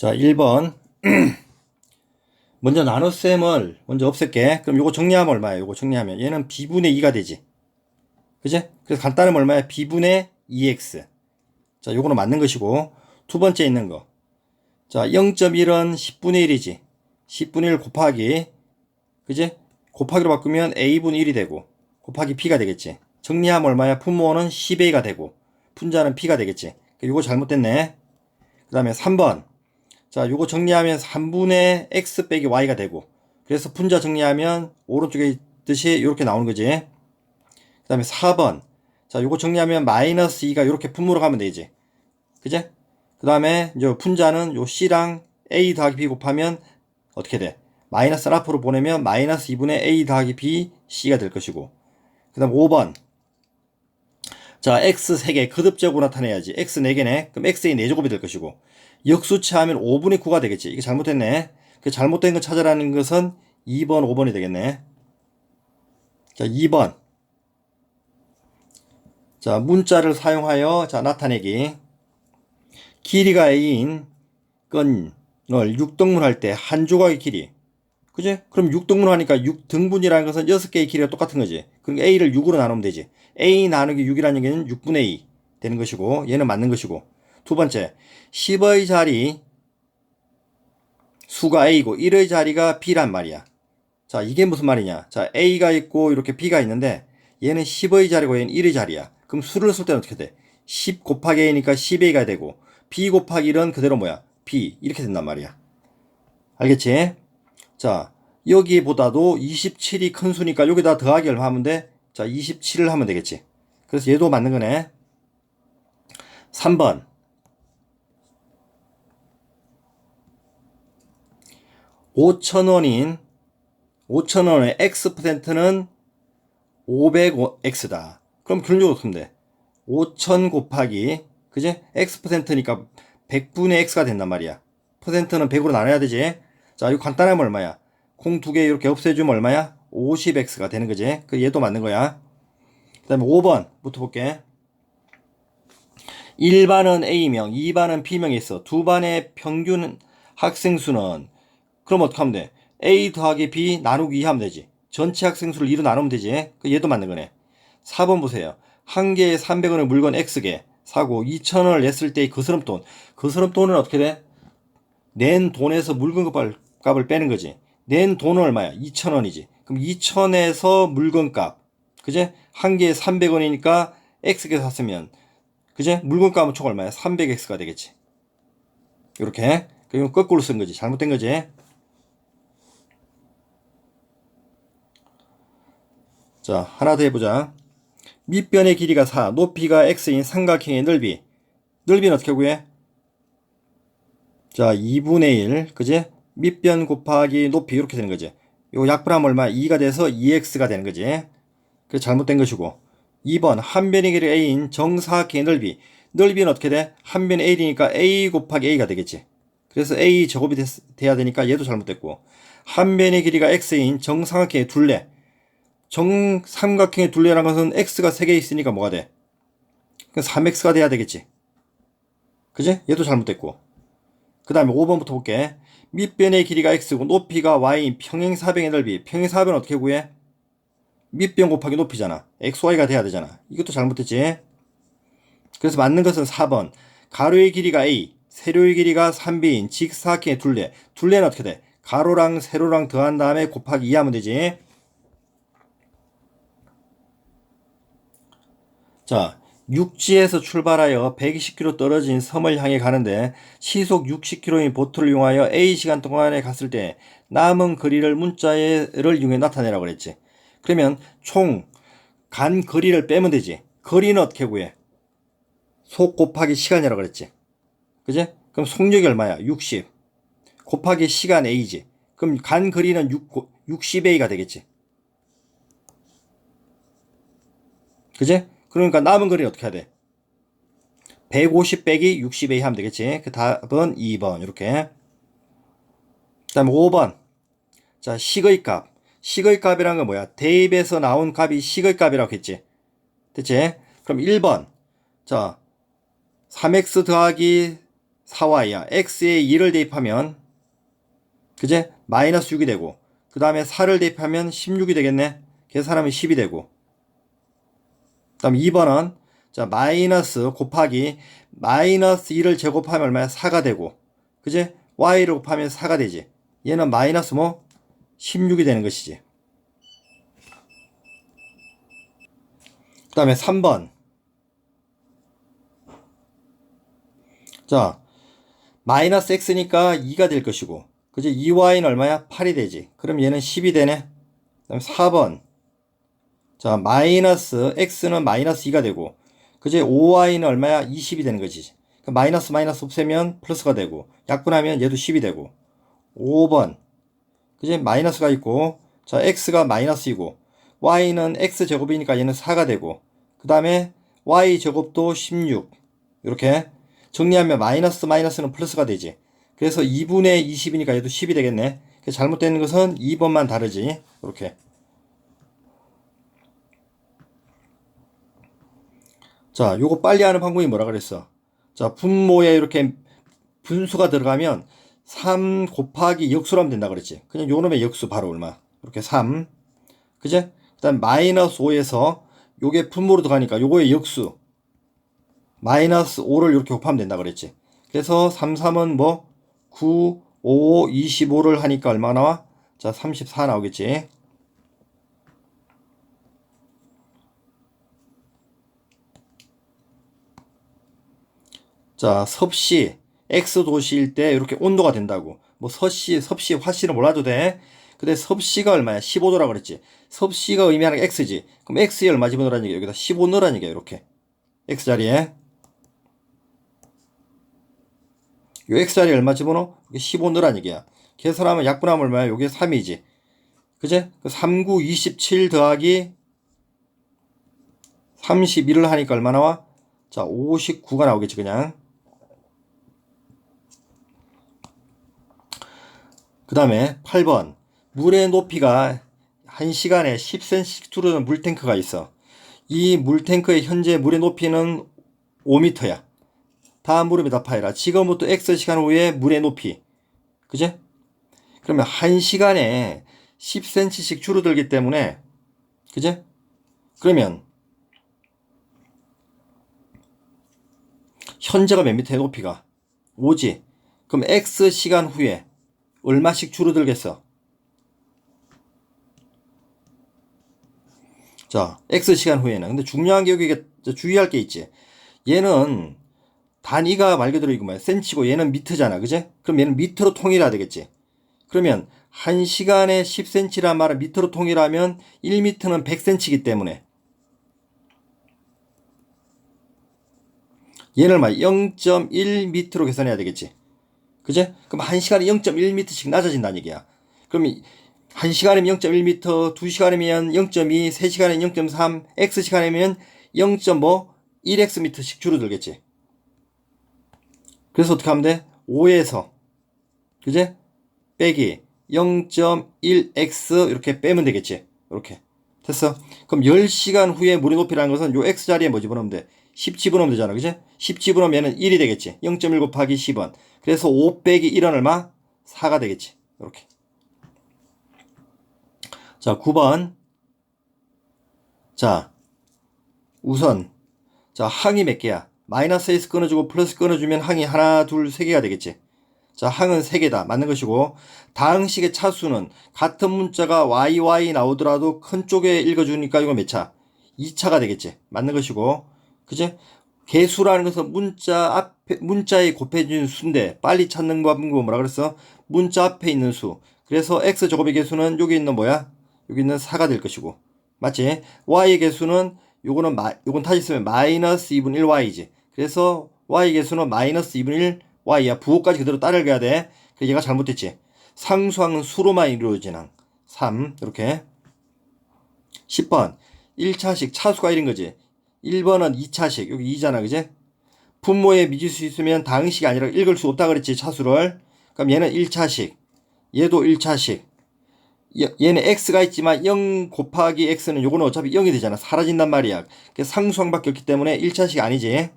자, 1번. 먼저 나눗셈을 먼저 없앨게. 그럼 요거 정리하면 얼마야? 요거 정리하면 얘는 b분의 2가 되지. 그지? 그래서 간단하면 얼마야? b분의 2x. 자, 요거는 맞는 것이고, 두 번째 있는 거. 자, 0.1은 10분의 1이지. 10분의 1 곱하기, 그지? 곱하기로 바꾸면 a분의 1이 되고, 곱하기 p가 되겠지. 정리하면 얼마야? 분모는 10a가 되고, 분자는 p가 되겠지. 요거 잘못됐네. 그 다음에 3번. 자, 요거 정리하면 3분의 x 빼기 y가 되고, 그래서 분자 정리하면 오른쪽에 있듯이 이렇게 나오는 거지. 그 다음에 4번. 자, 요거 정리하면 마이너스 2가 이렇게 분모로 가면 되지. 그제? 그 다음에 이제 분자는 요 c랑 a 더하기 b 곱하면 어떻게 돼? 마이너스를 앞으로 보내면 마이너스 2분의 a 더하기 b c가 될 것이고, 그 다음 5번. 자, x 3개 거듭적으로 나타내야지. x 4개네. 그럼 x의 4제곱이 될 것이고, 역수치하면 5분의 9가 되겠지. 이게 잘못됐네. 그 잘못된 거 찾으라는 것은 2번, 5번이 되겠네. 자, 2번. 자, 문자를 사용하여 자 나타내기. 길이가 a인 건을 6등분 할 때 한 조각의 길이. 그지? 그럼 6등분 하니까 6등분이라는 것은 6개의 길이가 똑같은 거지. 그러니까 a를 6으로 나누면 되지. a 나누기 6이라는 얘기는 6분의 2 되는 것이고, 얘는 맞는 것이고. 두 번째, 10의 자리 수가 a고 1의 자리가 b란 말이야. 자, 이게 무슨 말이냐? 자, a가 있고 이렇게 b가 있는데 얘는 10의 자리고 얘는 1의 자리야. 그럼 수를 쓸 때는 어떻게 돼? 10 곱하기 a니까 10a가 되고, b 곱하기 1은 그대로 뭐야? b 이렇게 된단 말이야. 알겠지? 자, 여기보다도 27이 큰 수니까 여기다 더하기 얼마 하면 돼? 자, 27을 하면 되겠지. 그래서 얘도 맞는 거네. 3번. 5,000원인 5,000원의 x%는 500x다. 그럼 기본적으로 어떻게 하면 돼? 5,000 곱하기, 그지? x%니까 100분의 x가 된단 말이야. 퍼센트는 100으로 나눠야 되지. 자, 이거 간단하면 얼마야? 공 두 개 이렇게 없애주면 얼마야? 50x가 되는 거지. 그 얘도 맞는 거야. 그 다음에 5번부터 볼게. 1반은 A명, 2반은 B명이 있어. 두 반의 평균 학생 수는, 그럼 어떻게 하면 돼? A 더하기 B 나누기 2 하면 되지. 전체 학생 수를 2로 나누면 되지. 그 얘도 맞는 거네. 4번 보세요. 한 개에 300원의 물건 X개 사고 2,000원을 냈을 때의 거스름돈. 거스름돈은 어떻게 돼? 낸 돈에서 물건 값을 빼는 거지. 낸 돈은 얼마야? 2,000원이지. 그럼 2,000에서 물건값. 그제? 한 개에 300원이니까 X개 샀으면, 그제? 물건값은 총 얼마야? 300X가 되겠지. 이렇게. 그리고 거꾸로 쓴 거지. 잘못된 거지. 자, 하나 더 해보자. 밑변의 길이가 4, 높이가 x인 삼각형의 넓이. 넓이는 어떻게 구해? 자, 2분의 1, 그지? 밑변 곱하기 높이 이렇게 되는 거지. 요 약분하면 얼마? 2가 돼서 2x가 되는 거지. 그래서 잘못된 것이고. 2번, 한 변의 길이 a인 정사각형의 넓이. 넓이는 어떻게 돼? 한 변이 a니까 a 곱하기 a가 되겠지. 그래서 a 제곱이 돼야 되니까 얘도 잘못됐고. 한 변의 길이가 x인 정삼각형의 둘레. 정삼각형의 둘레라는 것은 x가 3개 있으니까 뭐가 돼? 3x가 돼야 되겠지. 그지? 얘도 잘못됐고. 그 다음에 5번부터 볼게. 밑변의 길이가 x고 높이가 y인 평행사변의 넓이. 평행사변은 어떻게 구해? 밑변 곱하기 높이잖아. xy가 돼야 되잖아. 이것도 잘못됐지. 그래서 맞는 것은 4번. 가로의 길이가 a, 세로의 길이가 3b인 직사각형의 둘레. 둘레는 어떻게 돼? 가로랑 세로랑 더한 다음에 곱하기 2 하면 되지. 자, 육지에서 출발하여 120km 떨어진 섬을 향해 가는데 시속 60km인 보트를 이용하여 A시간 동안에 갔을 때 남은 거리를 문자를 이용해 나타내라고 그랬지. 그러면 총 간 거리를 빼면 되지. 거리는 어떻게 구해? 속 곱하기 시간이라고 그랬지. 그지? 그럼 속력이 얼마야? 60 곱하기 시간 A지. 그럼 간 거리는 60A가 되겠지. 그지? 그러니까 남은 거리는 어떻게 해야 돼? 150 빼기 60A 하면 되겠지. 그 답은 2번 이렇게. 그 다음에 5번. 자, 식의 값. 식의 값이란 건 뭐야? 대입에서 나온 값이 식의 값이라고 했지. 됐지? 그럼 1번. 자, 3x 더하기 4y야. x에 2를 대입하면, 그제? 마이너스 6이 되고, 그 다음에 4를 대입하면 16이 되겠네. 계산하면 10이 되고. 그 다음 2번은, 자, 마이너스 곱하기, 마이너스 2를 제곱하면 얼마야? 4가 되고, 그제? y를 곱하면 4가 되지. 얘는 마이너스 뭐? 16이 되는 것이지. 그 다음에 3번. 자, 마이너스 x니까 2가 될 것이고, 그지? 2y는 얼마야? 8이 되지. 그럼 얘는 10이 되네. 그 다음에 4번. 자, 마이너스 x는 마이너스 2가 되고, 그지? 5y는 얼마야? 20이 되는 거지. 그럼 마이너스 마이너스 없애면 플러스가 되고, 약분하면 얘도 10이 되고. 5번. 그지? 마이너스가 있고, 자, x가 마이너스이고, y는 x제곱이니까 얘는 4가 되고, 그 다음에 y제곱도 16. 이렇게 정리하면 마이너스 마이너스는 플러스가 되지. 그래서 2분의 20이니까 얘도 10이 되겠네. 잘못된 것은 2번만 다르지. 이렇게. 자, 요거 빨리 하는 방법이 뭐라 그랬어? 자, 분모에 이렇게 분수가 들어가면 3 곱하기 역수로 하면 된다 그랬지. 그냥 요 놈의 역수 바로 얼마? 이렇게 3. 그제? 그 다음 마이너스 5에서 요게 분모로 들어가니까 요거의 역수. 마이너스 5를 이렇게 곱하면 된다 그랬지. 그래서 3, 3은 뭐? 9, 5, 25를 하니까 얼마 나와? 자, 34 나오겠지. 자, 섭씨, X도시일 때 이렇게 온도가 된다고. 뭐 섭씨, 화씨는 몰라도 돼. 근데 섭씨가 얼마야? 15도라 그랬지. 섭씨가 의미하는 게 X지. 그럼 X에 얼마 집어넣으라는 얘기야? 여기다 15 넣으라는 얘기야, 이렇게. X자리에. 요 X자리에 얼마 집어넣어? 이게 15 넣으라는 얘기야. 계산하면 약분하면 얼마야? 요게 3이지. 그제? 3, 9, 27 더하기 31을 하니까 얼마 나와? 자, 59가 나오겠지, 그냥. 그 다음에 8번. 물의 높이가 1시간에 10cm씩 줄어드는 물탱크가 있어. 이 물탱크의 현재 물의 높이는 5m야. 다음 물음에 답하여라. 지금부터 X시간 후에 물의 높이. 그제? 그러면 1시간에 10cm씩 줄어들기 때문에, 그제? 그러면, 현재가 몇 미터의 높이가? 5지. 그럼 X시간 후에 얼마씩 줄어들겠어? 자, X시간 후에는. 근데 중요한 게 여기 주의할 게 있지. 얘는 단위가 말 그대로 이거 뭐야? 센치고 얘는 미터잖아. 그제? 그럼 얘는 미터로 통일해야 되겠지. 그러면 1시간에 10cm란 말은 미터로 통일하면 1미터는 100cm이기 때문에 얘를 막 0.1m로 계산해야 되겠지. 그제? 그럼 1시간에 0.1m씩 낮아진다는 얘기야. 그럼 1시간이면 0.1m, 2시간이면 0.2, 3시간이면 0.3, X시간이면 0.1xm씩 줄어들겠지. 그래서 어떻게 하면 돼? 5에서, 그제? 빼기 0.1x 이렇게 빼면 되겠지. 이렇게. 됐어? 그럼 10시간 후에 물의 높이라는 것은 요 x자리에 뭐 집어넣으면 돼? 10 집어넣으면 되잖아. 그지? 10 집어넣으면 얘는 1이 되겠지. 0.1 곱하기 10원. 그래서 5 빼기 1은 얼마? 4가 되겠지. 이렇게. 자, 9번. 자, 우선, 자, 항이 몇 개야? 마이너스에서 끊어주고 플러스 끊어주면 항이 하나, 둘, 세 개가 되겠지. 자, 항은 3개다. 맞는 것이고, 다항식의 차수는 같은 문자가 YY 나오더라도 큰 쪽에 읽어주니까 이거 몇 차? 2차가 되겠지. 맞는 것이고, 그지? 개수라는 것은 문자에 곱해진 수인데, 빨리 찾는 방법은 뭐라 그랬어? 문자 앞에 있는 수. 그래서 X제곱의 개수는 여기 있는 뭐야? 여기 있는 4가 될 것이고. 맞지? Y의 개수는 요건 다시 쓰면 마이너스 2분의 1Y지. 그래서 Y의 개수는 마이너스 2분의 1 Y야. 부호까지 그대로 따라가야 돼. 그래서 얘가 잘못됐지. 상수항은 수로만 이루어진 항. 3. 이렇게. 10번. 1차식 차수가 1인 거지. 1번은 2차식. 여기 2잖아. 그지? 분모에 미지수 있으면 다항식이 아니라 읽을 수 없다 그랬지. 차수를. 그럼 얘는 1차식. 얘도 1차식. 얘는 x가 있지만 0 곱하기 x는 요거는 어차피 0이 되잖아. 사라진단 말이야. 상수항밖에 없기 때문에 1차식 아니지.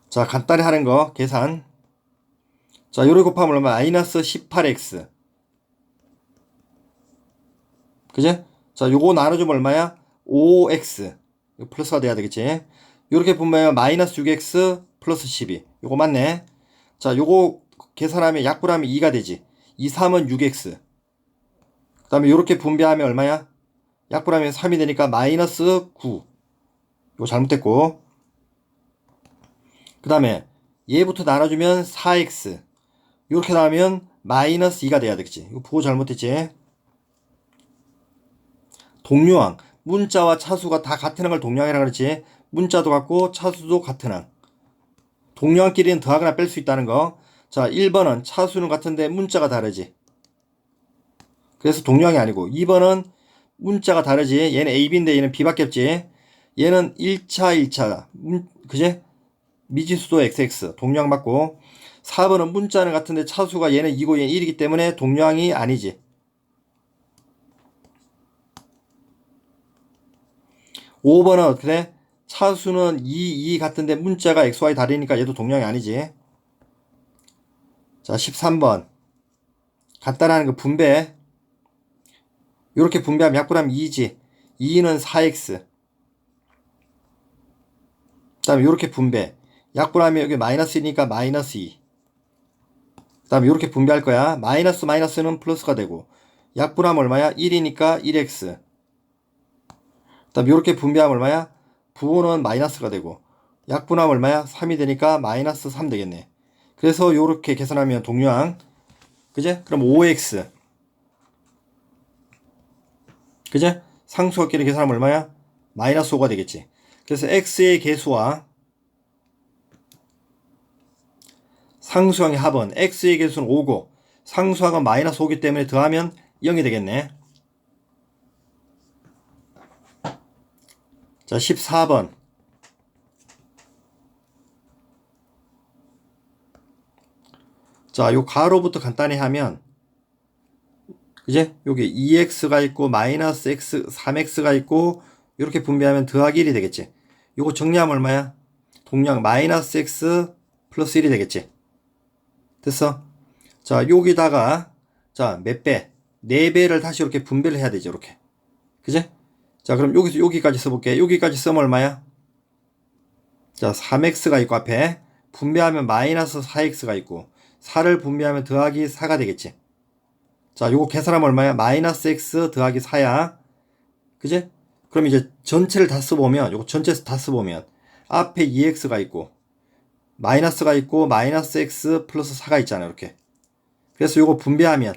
자, 간단히 하는 거 계산. 자, 요렇게 곱하면 얼마? 마이너스 18x. 그제? 자, 요거 나눠주면 얼마야? 5x. 이거 플러스가 돼야 되겠지? 요렇게 보면 마이너스 6x 플러스 12. 요거 맞네. 자, 요거 계산하면 약분하면 2가 되지. 2, 3은 6x. 그 다음에 요렇게 분배하면 얼마야? 약분하면 3이 되니까 마이너스 9. 요거 잘못됐고. 그 다음에 얘부터 나눠주면 4x. 요렇게 나오면 마이너스 2가 돼야 되겠지. 이거 부호 잘못됐지. 동류항. 문자와 차수가 다 같은 항을 동류항이라고 그랬지. 문자도 같고 차수도 같은 항. 동류항끼리는 더하거나 뺄 수 있다는 거. 자, 1번은 차수는 같은데 문자가 다르지. 그래서 동류항이 아니고 2번은 문자가 다르지. 얘는 A, B인데 얘는 B밖에 없지. 얘는 1차 그제? 미지수도 XX 동류항 맞고. 4번은 문자는 같은데 차수가 얘는 2고 얘는 1이기 때문에 동류항이 아니지. 5번은 어떻게 돼? 차수는 2 같은데 문자가 XY 다르니까 얘도 동류항이 아니지. 자, 13번. 간단한 그 분배. 이렇게 분배하면 약분하면 2지. 2는 4x. 그 다음에 이렇게 분배. 약분하면 여기 마이너스니까 마이너스 2. 그 다음에 이렇게 분배할 거야. 마이너스는 플러스가 되고. 약분하면 얼마야? 1이니까 1x. 그 다음에 이렇게 분배하면 얼마야? 부호는 마이너스가 되고. 약분하면 얼마야? 3이 되니까 마이너스 3 되겠네. 그래서 이렇게 계산하면 동류항. 그제? 그럼 5x. 그제? 상수끼리 계산하면 얼마야? 마이너스 5가 되겠지. 그래서 x의 계수와 상수항의 합은 x의 계수는 5고 상수항은 마이너스 5기 때문에 더하면 0이 되겠네. 자, 14번. 자, 요 가로부터 간단히 하면 이제 여기 2x가 있고 마이너스 x 3x가 있고 이렇게 분배하면 더하기 1이 되겠지. 요거 정리하면 얼마야? 동량 마이너스 x 플러스 1이 되겠지. 됐어? 자, 여기다가 자, 몇 배? 4배를 다시 이렇게 분배를 해야 되죠. 이렇게. 그제? 자, 그럼 여기서 여기까지 써볼게. 여기까지 쓰면 얼마야? 자, 3x가 있고 앞에 분배하면 마이너스 4x가 있고 4를 분배하면 더하기 4가 되겠지. 자, 요거 계산하면 얼마야? 마이너스 x 더하기 4야. 그지? 그럼 이제 전체를 다 써보면, 요거 전체에서 다 써보면, 앞에 2x가 있고, 마이너스가 있고, 마이너스 x 플러스 4가 있잖아요. 이렇게. 그래서 요거 분배하면,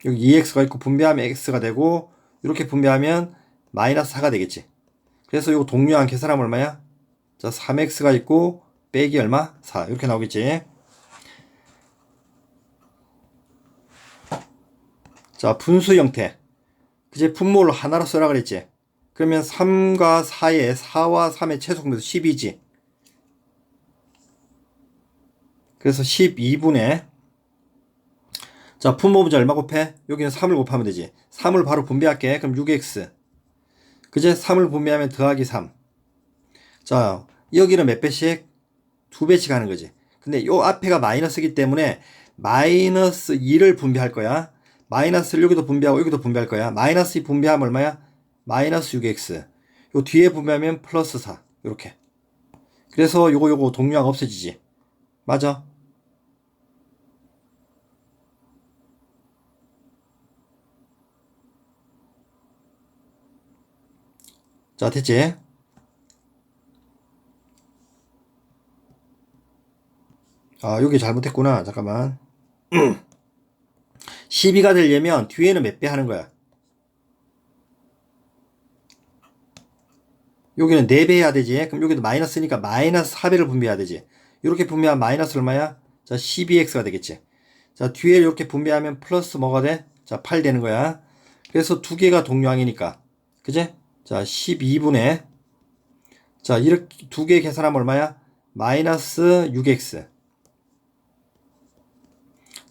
여기 2x가 있고, 분배하면 x가 되고, 이렇게 분배하면 마이너스 4가 되겠지. 그래서 요거 동류항 계산하면 얼마야? 자, 3x가 있고, 빼기 얼마? 4. 이렇게 나오겠지. 자, 분수 형태. 그제 분모를 하나로 써라 그랬지. 그러면 3과 4의 4와 3의 최소공배수 10이지. 그래서 12분의 자, 분모 분자 얼마 곱해? 여기는 3을 곱하면 되지. 3을 바로 분배할게. 그럼 6x. 그제 3을 분배하면 더하기 3. 자, 여기는 몇 배씩? 2배씩 하는 거지. 근데 요 앞에가 마이너스이기 때문에 마이너스 2를 분배할 거야. 마이너스를 여기도 분배하고 여기도 분배할 거야. 마이너스 2 분배하면 얼마야? 마이너스 6x. 요 뒤에 분배하면 플러스 4. 요렇게. 그래서 요거 동류항 없어지지. 맞아? 자, 됐지? 아, 여기 잘못했구나. 잠깐만. 12가 되려면 뒤에는 몇 배 하는 거야? 여기는 4배 해야 되지. 그럼 여기도 마이너스니까 마이너스 4배를 분배해야 되지. 이렇게 분배하면 마이너스 얼마야? 자, 12x가 되겠지. 자, 뒤에 이렇게 분배하면 플러스 뭐가 돼? 자, 8 되는 거야. 그래서 두 개가 동류항이니까. 그제? 자, 12분의 자, 이렇게 두 개 계산하면 얼마야? 마이너스 6x.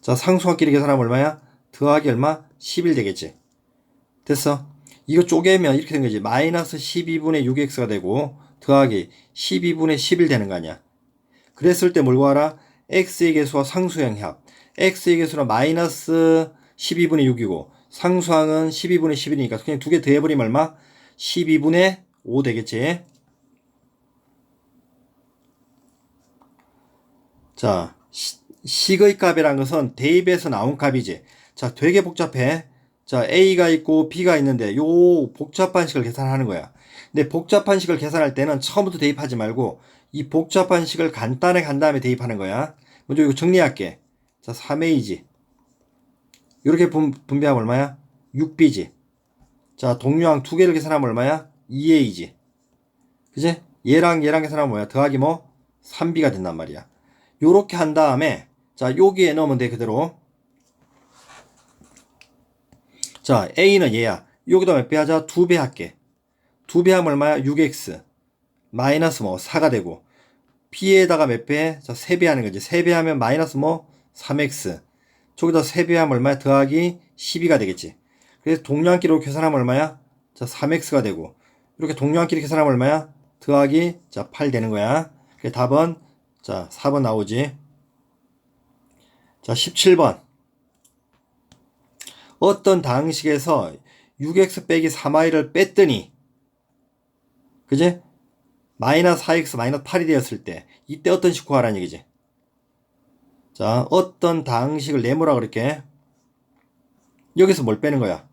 자, 상수항끼리 계산하면 얼마야? 더하기 얼마? 11 되겠지. 됐어? 이거 쪼개면 이렇게 된 거지. 마이너스 12분의 6x가 되고 더하기 12분의 11 되는 거 아니야. 그랬을 때 뭘 구하라? x의 개수와 상수항의 합. x의 개수는 마이너스 12분의 6이고 상수항은 12분의 11이니까 그냥 두 개 더해버리면 얼마? 12분의 5 되겠지. 자, 식의 값이란 것은 대입에서 나온 값이지. 자, 되게 복잡해. 자, A가 있고 B가 있는데 요 복잡한 식을 계산하는 거야. 근데 복잡한 식을 계산할 때는 처음부터 대입하지 말고 이 복잡한 식을 간단하게 한 다음에 대입하는 거야. 먼저 이거 정리할게. 자, 3A지. 이렇게 분배하면 얼마야? 6B지. 자, 동류항 두 개를 계산하면 얼마야? 2A지. 그지? 얘랑 계산하면 뭐야? 더하기 뭐? 3B가 된단 말이야. 요렇게 한 다음에 자, 여기에 넣으면 돼, 그대로. 자, A는 얘야. 여기다 몇 배 하자? 2배 할게. 2배 하면 얼마야? 6x. 마이너스 뭐 4가 되고. B에다가 몇 배? 자, 3배 하는 거지. 3배 하면 마이너스 뭐 3x. 저기다 3배 하면 얼마야? 더하기 12가 되겠지. 그래서 동량끼로 계산하면 얼마야? 자, 3x가 되고. 이렇게 동량끼리 계산하면 얼마야? 더하기 자, 8 되는 거야. 그래서 답은 자, 4번 나오지. 자, 17번. 어떤 방식에서 6x 빼기 3y를 뺐더니 그지? 마이너스 4x 마이너스 8이 되었을 때 이때 어떤 식 구하라는 얘기지. 자, 어떤 방식을 내모라 그럴게. 여기서 뭘 빼는 거야?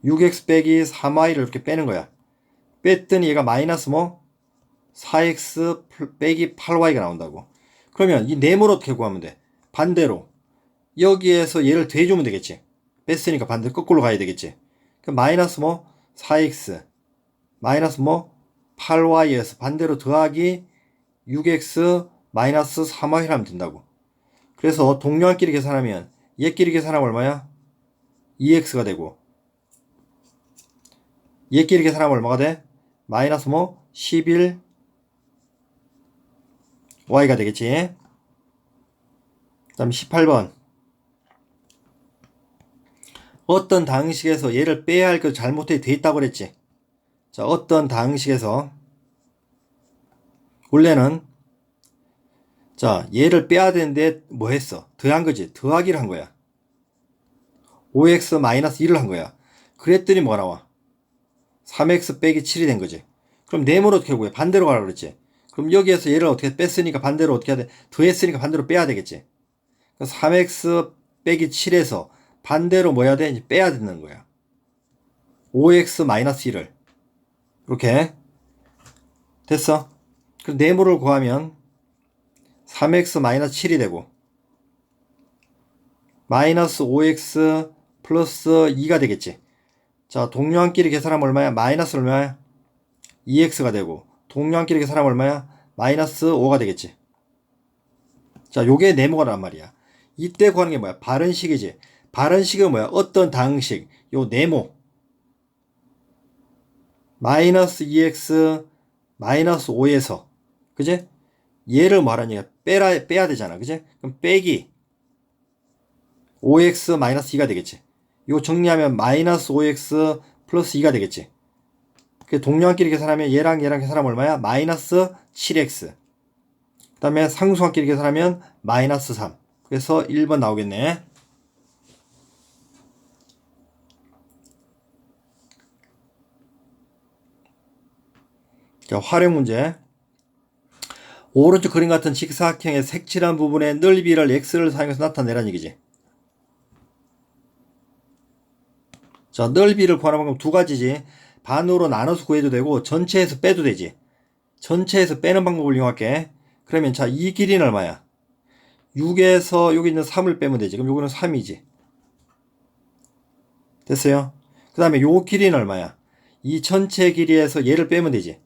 6x 빼기 3y를 이렇게 빼는 거야. 뺐더니 얘가 마이너스 뭐 4x 빼기 8y가 나온다고. 그러면 이 네모를 어떻게 구하면 돼? 반대로 여기에서 얘를 대주면 되겠지. 뺐으니까 반대로 거꾸로 가야 되겠지. 그럼 마이너스 뭐 4x 마이너스 뭐 8y에서 반대로 더하기 6x 마이너스 3y 하면 된다고. 그래서 동료한끼리 계산하면 얘끼리 계산하면 얼마야? 2x가 되고 얘끼리 계산하면 얼마가 돼? 마이너스 뭐 11y가 되겠지. 그 다음 18번. 어떤 방식에서 얘를 빼야 할 것 잘못해 돼 있다고 그랬지. 자, 어떤 방식에서 원래는 자, 얘를 빼야 되는데 뭐 했어? 더한 거지. 더하기를 한 거야. 5x-1을 한 거야. 그랬더니 뭐 나와? 3x 빼기 7이 된 거지. 그럼 네모로 어떻게 구해? 반대로 가라 그랬지. 그럼 여기에서 얘를 어떻게 뺐으니까 반대로 어떻게 해야 돼? 더했으니까 반대로 빼야 되겠지. 3x 빼기 7에서 반대로 뭐 해야 돼? 이제 빼야 되는 거야. 5x-1을 이렇게 됐어. 그럼 네모를 구하면 3x-7이 되고 마이너스 5x 플러스 2가 되겠지. 자, 동료한끼리 계산하면 얼마야? 마이너스 얼마야? 2x가 되고 동료한끼리 계산하면 얼마야? 마이너스 5가 되겠지. 자, 요게 네모란 말이야. 이때 구하는 게 뭐야? 발언식이지. 발언식은 뭐야? 어떤 당식, 요 네모 마이너스 2x 마이너스 5에서 그지? 얘를 말하니까 빼야 되잖아. 그지? 그럼 빼기 5x 마이너스 2가 되겠지. 이거 정리하면 마이너스 5x 플러스 2가 되겠지. 그 동량끼리 계산하면 얘랑 계산하면 얼마야? 마이너스 7x. 그 다음에 상수항끼리 계산하면 마이너스 3. 그래서 1번 나오겠네. 자, 활용 문제. 오른쪽 그림 같은 직사각형의 색칠한 부분의 넓이를 x를 사용해서 나타내라는 얘기지. 자, 넓이를 구하는 방법 두 가지지. 반으로 나눠서 구해도 되고 전체에서 빼도 되지. 전체에서 빼는 방법을 이용할게. 그러면 자, 이 길이는 얼마야? 6에서 여기 있는 3을 빼면 되지. 그럼 요거는 3이지. 됐어요? 그 다음에 요 길이는 얼마야? 이 전체 길이에서 얘를 빼면 되지.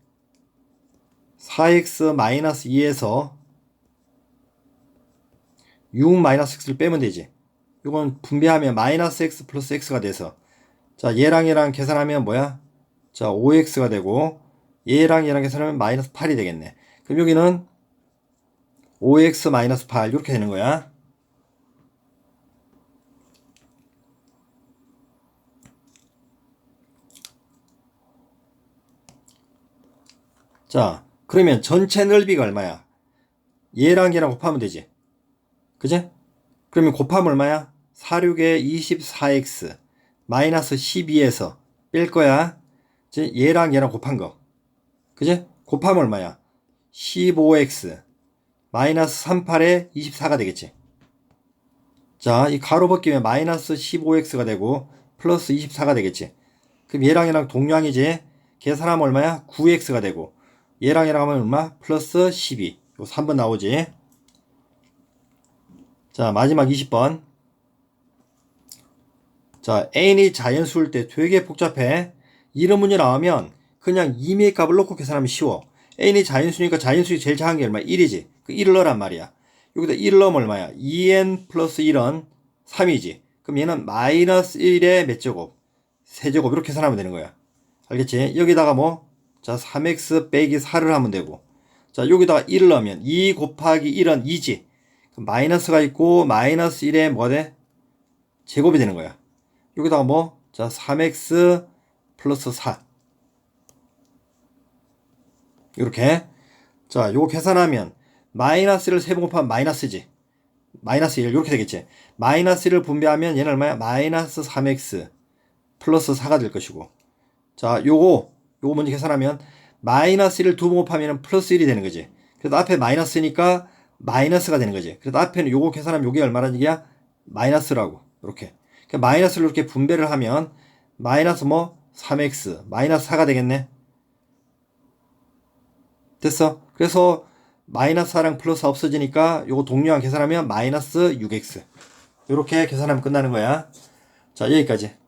4x-2에서 6-x를 빼면 되지. 이건 분배하면 마이너스 x 플러스 x가 돼서 자, 얘랑 계산하면 뭐야? 자, 5x가 되고 얘랑 계산하면 마이너스 8이 되겠네. 그럼 여기는 5x-8 이렇게 되는 거야. 자, 그러면 전체 넓이가 얼마야? 얘랑 얘랑 곱하면 되지. 그지? 그러면 곱하면 얼마야? 46에 24x 마이너스 12에서 뺄 거야. 이제 얘랑 얘랑 곱한 거. 그지? 곱하면 얼마야? 15x 마이너스 38에 24가 되겠지. 자, 이 가로 벗기면 마이너스 15x가 되고 플러스 24가 되겠지. 그럼 얘랑 얘랑 동량이지. 계산하면 얼마야? 9x가 되고 얘랑 얘랑 하면 얼마? 플러스 12. 요 3번 나오지. 자, 마지막 20번. 자, n이 자연수일 때 되게 복잡해. 이런 문제 나오면 그냥 임의의 값을 놓고 계산하면 쉬워. n이 자연수니까 자연수이 제일 작은 게 얼마야? 1이지. 그 1을 넣으란 말이야. 여기다 1을 넣으면 얼마야? 2n 플러스 1은 3이지. 그럼 얘는 마이너스 1의 몇 제곱? 세제곱. 이렇게 계산하면 되는 거야. 알겠지? 여기다가 뭐? 자, 3x 빼기 4를 하면 되고. 자, 여기다가 1을 넣으면 2 곱하기 1은 2지. 그럼 마이너스가 있고 마이너스 1에 뭐 돼? 제곱이 되는 거야. 여기다가 뭐? 자, 3x 플러스 4. 이렇게. 자, 요거 계산하면 마이너스를 3번 곱하면 마이너스지. 마이너스 1 이렇게 되겠지. 마이너스 1을 분배하면 얘는 얼마야? 마이너스 3x 플러스 4가 될 것이고. 자, 요거 먼저 계산하면 마이너스 1을 2번 곱하면 플러스 1이 되는 거지. 그래도 앞에 마이너스니까 마이너스가 되는 거지. 그래도 앞에는 요거 계산하면 요게 얼마라는 얘기야? 마이너스라고. 이렇게. 그러니까 마이너스를 이렇게 분배를 하면 마이너스 뭐? 3x 마이너스 4가 되겠네. 됐어. 그래서 마이너스 4랑 플러스 4 없어지니까 요거 동료랑 계산하면 마이너스 6x. 이렇게 계산하면 끝나는 거야. 자, 여기까지.